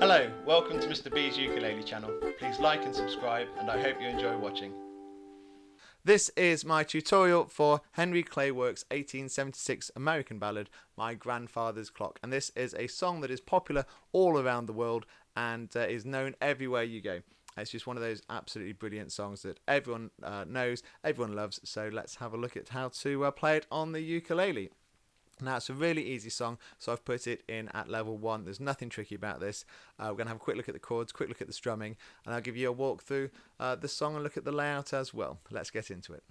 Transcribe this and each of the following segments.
Hello, welcome to Mr. B's Ukulele channel. Please like and subscribe, and I hope you enjoy watching. This is my tutorial for Henry Claywork's 1876 American ballad, My Grandfather's Clock. And this is a song that is popular all around the world and is known everywhere you go. It's just one of those absolutely brilliant songs that everyone knows, everyone loves. So let's have a look at how to play it on the ukulele. Now, it's a really easy song, so I've put it in at level 1. There's nothing tricky about this. We're going to have a quick look at the chords, quick look at the strumming, and I'll give you a walk through the song and look at the layout as well. Let's get into it.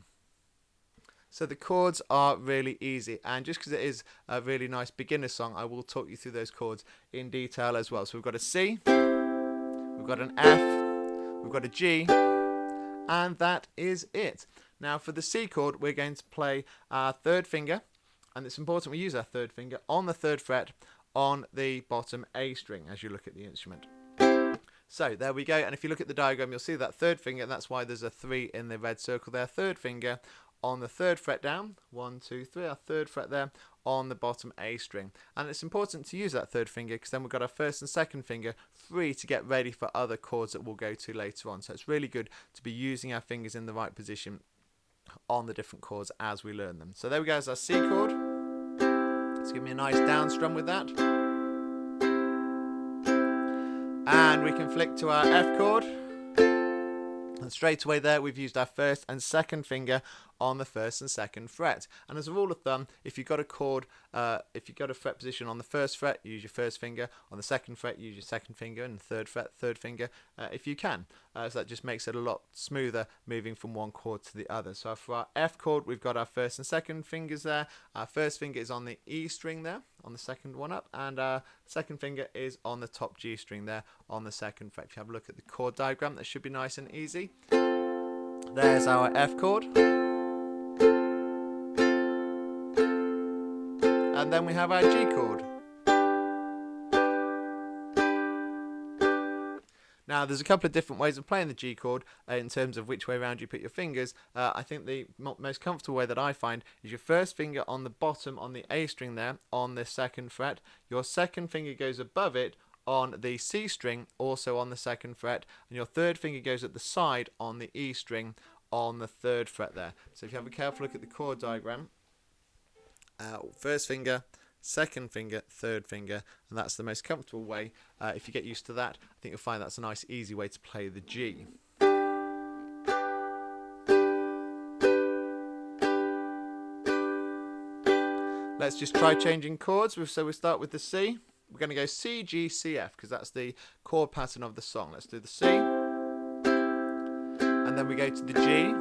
So the chords are really easy, and just because it is a really nice beginner song, I will talk you through those chords in detail as well. So we've got a C, we've got an F, we've got a G, and that is it. Now for the C chord, we're going to play our third finger, and it's important we use our third finger on the 3rd fret on the bottom A string as you look at the instrument. So there we go, and if you look at the diagram, you'll see that 3rd finger, and that's why there's a 3 in the red circle there. 3rd finger on the 3rd fret down, 1, 2, 3, our 3rd fret there on the bottom A string. And it's important to use that 3rd finger because then we've got our 1st and 2nd finger free to get ready for other chords that we'll go to later on. So it's really good to be using our fingers in the right position on the different chords as we learn them. So there we go, as our C chord. Let's give me a nice down strum with that. And we can flick to our F chord. And straight away there we've used our 1st and 2nd finger on the 1st and 2nd fret. And as a rule of thumb, if you've got a chord, if you've got a fret position on the 1st fret, use your 1st finger. On the 2nd fret, use your 2nd finger, and the 3rd fret, 3rd finger, if you can. So that just makes it a lot smoother moving from one chord to the other. So for our F chord, we've got our 1st and 2nd fingers there. Our 1st finger is on the E string there, on the 2nd one up, and our 2nd finger is on the top G string there, on the 2nd fret. If you have a look at the chord diagram, that should be nice and easy. There's our F chord. And then we have our G chord. Now there's a couple of different ways of playing the G chord in terms of which way around you put your fingers. I think the most comfortable way that I find is your 1st finger on the bottom on the A string there on the 2nd fret. Your 2nd finger goes above it on the C string, also on the 2nd fret, and your 3rd finger goes at the side on the E string on the 3rd fret there. So if you have a careful look at the chord diagram, 1st finger, 2nd finger, 3rd finger, and that's the most comfortable way. If you get used to that, I think you'll find that's a nice easy way to play the G. Let's just try changing chords. So we start with the C. We're going to go C, G, C, F because that's the chord pattern of the song. Let's do the C, and then we go to the G.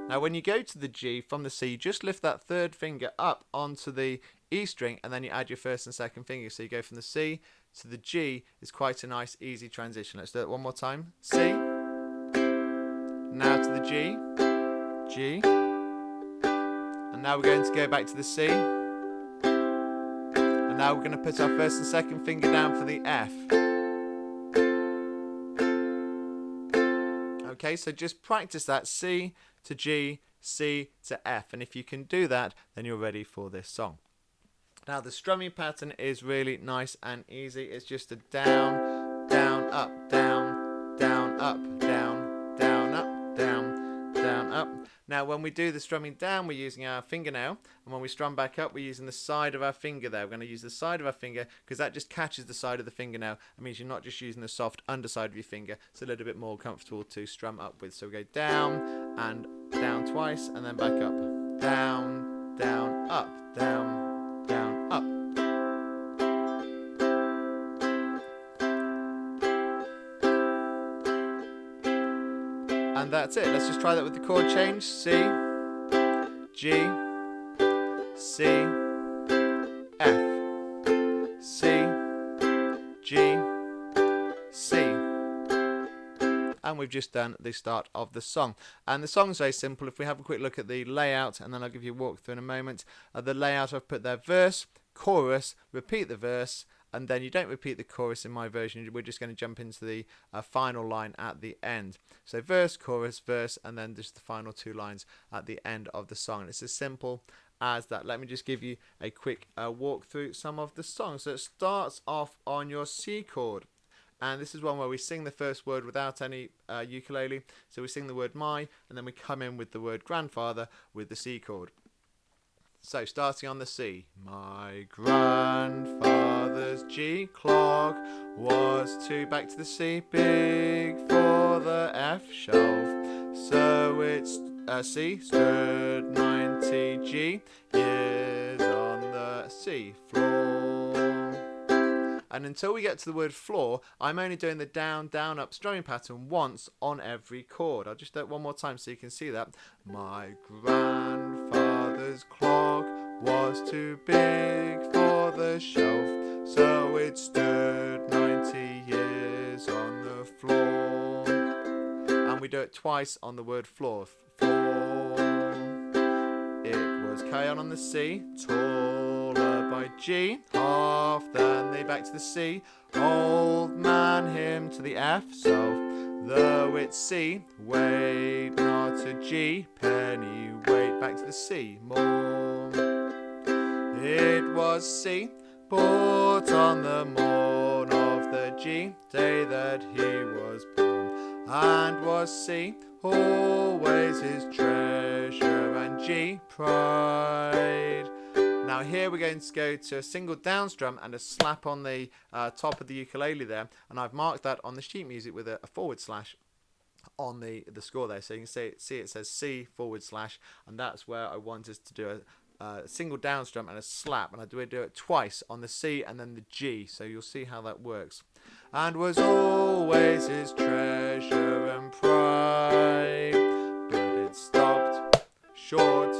Now when you go to the G from the C, just lift that 3rd finger up onto the E string, and then you add your 1st and 2nd finger. So you go from the C to the G. Is quite a nice easy transition. Let's do it one more time. C, now to the G, G, and now we're going to go back to the C. And now we're going to put our 1st and 2nd finger down for the F. Okay, so just practice that C to G, C to F, and if you can do that, then you're ready for this song. Now the strumming pattern is really nice and easy. It's just a down, down, up, down, down, up, down, down, up, down, down, up. Now when we do the strumming down, we're using our fingernail, and when we strum back up, we're using the side of our finger there. We're going to use the side of our finger because that just catches the side of the fingernail. It means you're not just using the soft underside of your finger. It's a little bit more comfortable to strum up with. So we go down and down twice, and then back up. Down, down, up, down, down, up. And that's it. Let's just try that with the chord change. C, G, C, F, C, G, C. And we've just done the start of the song. And the song's very simple. If we have a quick look at the layout, and then I'll give you a walkthrough in a moment. The layout, I've put there verse, chorus, repeat the verse, and then you don't repeat the chorus in my version. We're just going to jump into the final line at the end. So verse, chorus, verse, and then just the final 2 lines at the end of the song. And it's as simple as that. Let me just give you a quick walk through some of the songs. So it starts off on your C chord. And this is one where we sing the first word without any ukulele. So we sing the word my, and then we come in with the word grandfather with the C chord. So starting on the C. My grandfather's G clock was 2, back to the C, big for the F shelf. So it's C stood 90 G years on the C floor. And until we get to the word floor, I'm only doing the down, down, up strumming pattern once on every chord. I'll just do it one more time so you can see that. My grandfather's clock was too big for the shelf, so it stood 90 years on the floor. And we do it twice on the word floor. Floor. It was carry on the C, taller by G, half, then they back to the C, old man him to the F, so though it's C, wait not a G, penny wait back to the C, more. It was C, bought on the morn of the G, day that he was born, and was C, always his treasure, and G, pride. Now here we're going to go to a single down strum and a slap on the top of the ukulele there, and I've marked that on the sheet music with a forward slash on the score there, so you can see it says C forward slash, and that's where I want us to do a single down strum and a slap, and I do it twice on the C and then the G, so you'll see how that works. And was always his treasure and pride, but it stopped short,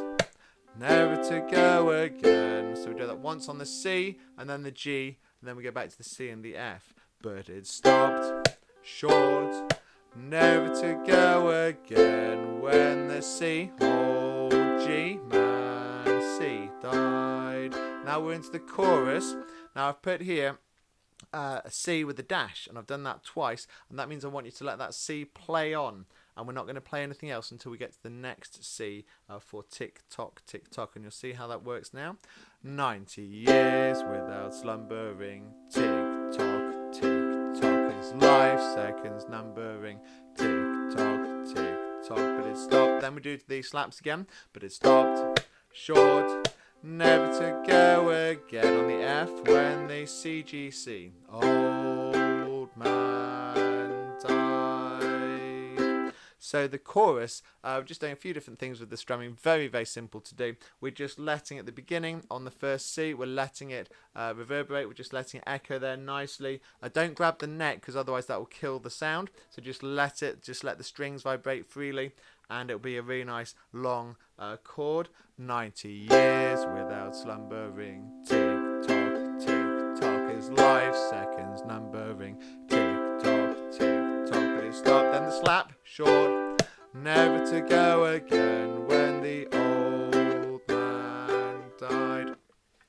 never to go again. So we do that once on the C and then the G, and then we go back to the C and the F. But it stopped short, never to go again, when the C, oh G, man, C died. Now we're into the chorus. Now I've put here a C with a dash, and I've done that twice, and that means I want you to let that C play on, and we're not going to play anything else until we get to the next C for tick tock, and you'll see how that works now. 90 years without slumbering, tick tock, his life seconds numbering, tick tock, but it stopped. Then we do the slaps again, but it stopped short, never to go again on the F, when the C, G, C, old man died. So the chorus, we're just doing a few different things with the strumming, very, very simple to do. We're just letting at the beginning on the first C, we're letting it reverberate, we're just letting it echo there nicely. Don't grab the neck, because otherwise that will kill the sound, so just let the strings vibrate freely, and it'll be a really nice long chord. 90 years without slumbering, tick tock, his life seconds numbering, tick tock, but it stopped. Then the slap, short, never to go again, when the old man died.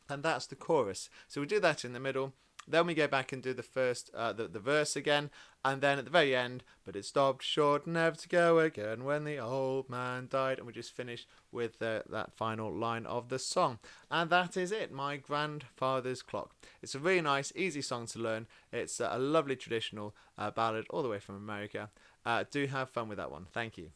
And that's the chorus. So we do that in the middle. Then we go back and do the first, the verse again, and then at the very end, but it stopped short, never to go again, when the old man died, and we just finish with that final line of the song. And that is it, My Grandfather's Clock. It's a really nice, easy song to learn. It's a lovely traditional ballad all the way from America. Do have fun with that one. Thank you.